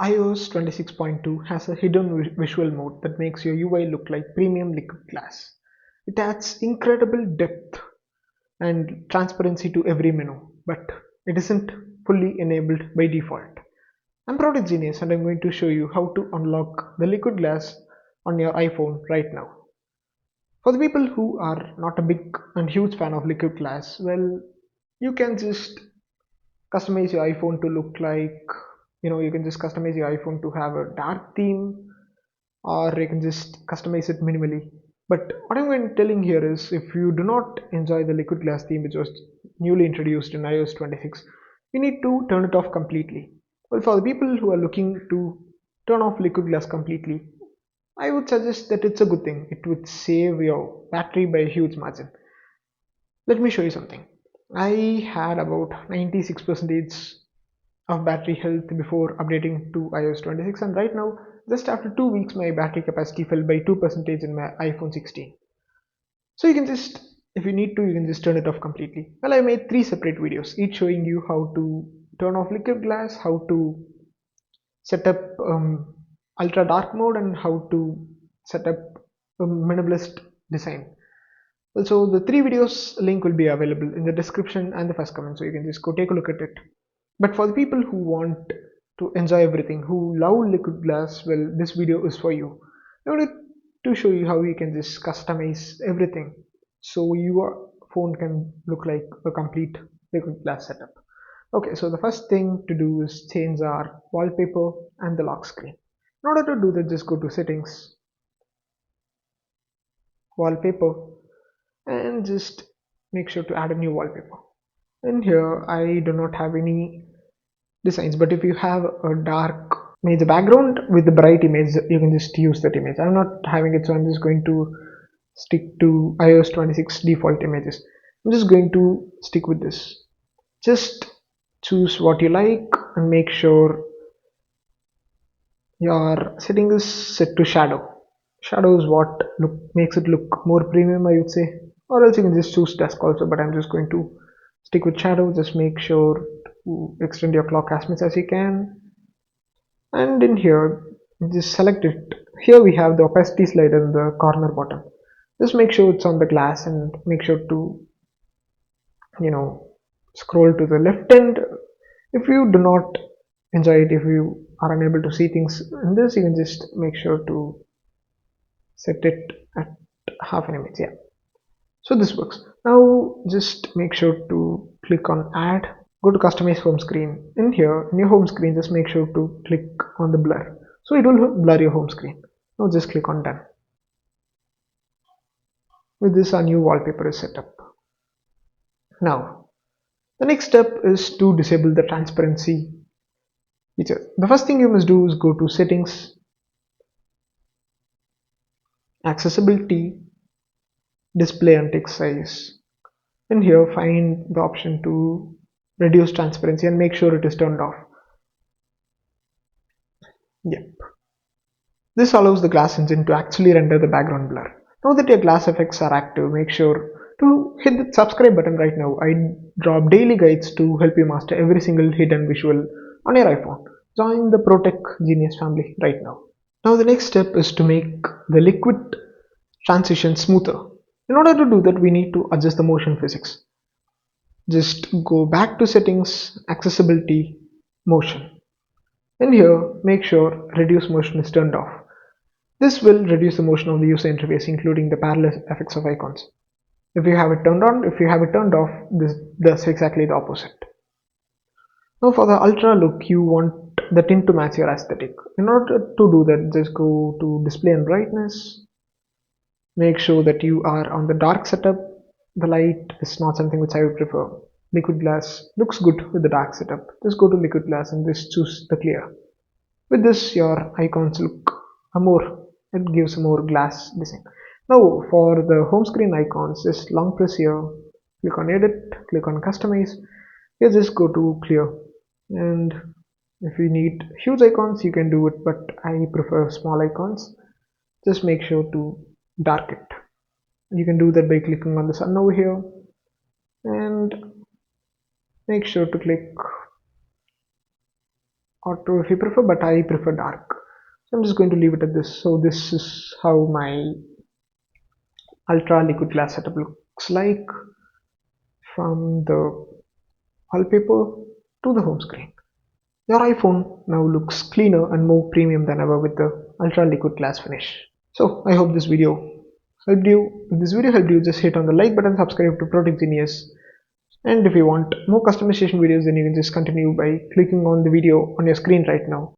iOS 26.2 has a hidden visual mode that makes your UI look like premium liquid glass. It adds incredible depth and transparency to every menu, but it isn't fully enabled by default. I'm Protech Genius and I'm going to show you how to unlock the liquid glass on your iPhone right now. For the people who are not a big and huge fan of liquid glass, well, you can just customize your iPhone to look like, you can just customize your iPhone to have a dark theme, or you can just customize it minimally. But what I'm going to telling here is, if you do not enjoy the liquid glass theme which was newly introduced in iOS 26, you need to turn it off completely. Well, for the people who are looking to turn off liquid glass completely, I would suggest that it's a good thing. It would save your battery by a huge margin. Let me show you something. I had about 96% of battery health before updating to iOS 26, and right now, just after 2 weeks, my battery capacity fell by 2% in my iPhone 16. So you can just, if you need to, you can just turn it off completely. Well, I made 3 separate videos, each showing you how to turn off liquid glass, how to set up ultra dark mode, and how to set up a minimalist design. Also, the 3 videos link will be available in the description and the first comment, so you can just go take a look at it. But for the people who want to enjoy everything, who love liquid glass, well, this video is for you. I wanted to show you how you can just customize everything so your phone can look like a complete liquid glass setup. Okay, so the first thing to do is change our wallpaper and the lock screen. In order to do that, just go to settings, wallpaper, and just make sure to add a new wallpaper. In here I do not have any designs, but if you have a dark image background with the bright image, you can just use that image. I'm not having it, so I'm just going to stick to iOS 26 default images. I'm just going to stick with this. Just choose what you like and make sure your setting is set to shadow. Shadow is what makes it look more premium, I would say. Or else you can just choose dusk also, but I'm just going to stick with shadow. Just make sure to extend your clock as much as you can. And in here, just select it. Here we have the opacity slider in the corner bottom. Just make sure it's on the glass and make sure to, you know, scroll to the left end. If you do not enjoy it, if you are unable to see things in this, you can just make sure to set it at half an image. Yeah, so this works. Now just make sure to click on add, go to customize home screen. In here in your home screen, just make sure to click on the blur, so it will blur your home screen. Now just click on done. With this, our new wallpaper is set up. Now the next step is to disable the transparency feature. The first thing you must do is go to settings, accessibility, display and text size. In here, find the option to reduce transparency and make sure it is turned off. Yep. This allows the glass engine to actually render the background blur. Now that your glass effects are active, make sure to hit the subscribe button right now. I drop daily guides to help you master every single hidden visual on your iPhone. Join the Protech Genius family right now. Now the next step is to make the liquid transition smoother. In order to do that, we need to adjust the motion physics. Just go back to settings, accessibility, motion. In here, make sure reduce motion is turned off. This will reduce the motion of the user interface, including the parallel effects of icons. If you have it turned on, if you have it turned off, this does exactly the opposite. Now for the ultra look, you want the tint to match your aesthetic. In order to do that, just go to display and brightness. Make sure that you are on the dark setup. The light is not something which I would prefer. Liquid glass looks good with the dark setup. Just go to liquid glass and just choose the clear. With this, your icons look it gives a more glass design. Now for the home screen icons, just long press here, click on edit, click on customize. Here just go to clear, and if you need huge icons you can do it, but I prefer small icons. Just make sure to dark it. You can do that by clicking on the sun over here, and make sure to click auto if you prefer, but I prefer dark. So I'm just going to leave it at this. So this is how my ultra liquid glass setup looks like from the wallpaper to the home screen. Your iPhone now looks cleaner and more premium than ever with the ultra liquid glass finish. So I hope this video helped you. If this video helped you, just hit on the like button, subscribe to Protech Genius. And if you want more customization videos, then you can just continue by clicking on the video on your screen right now.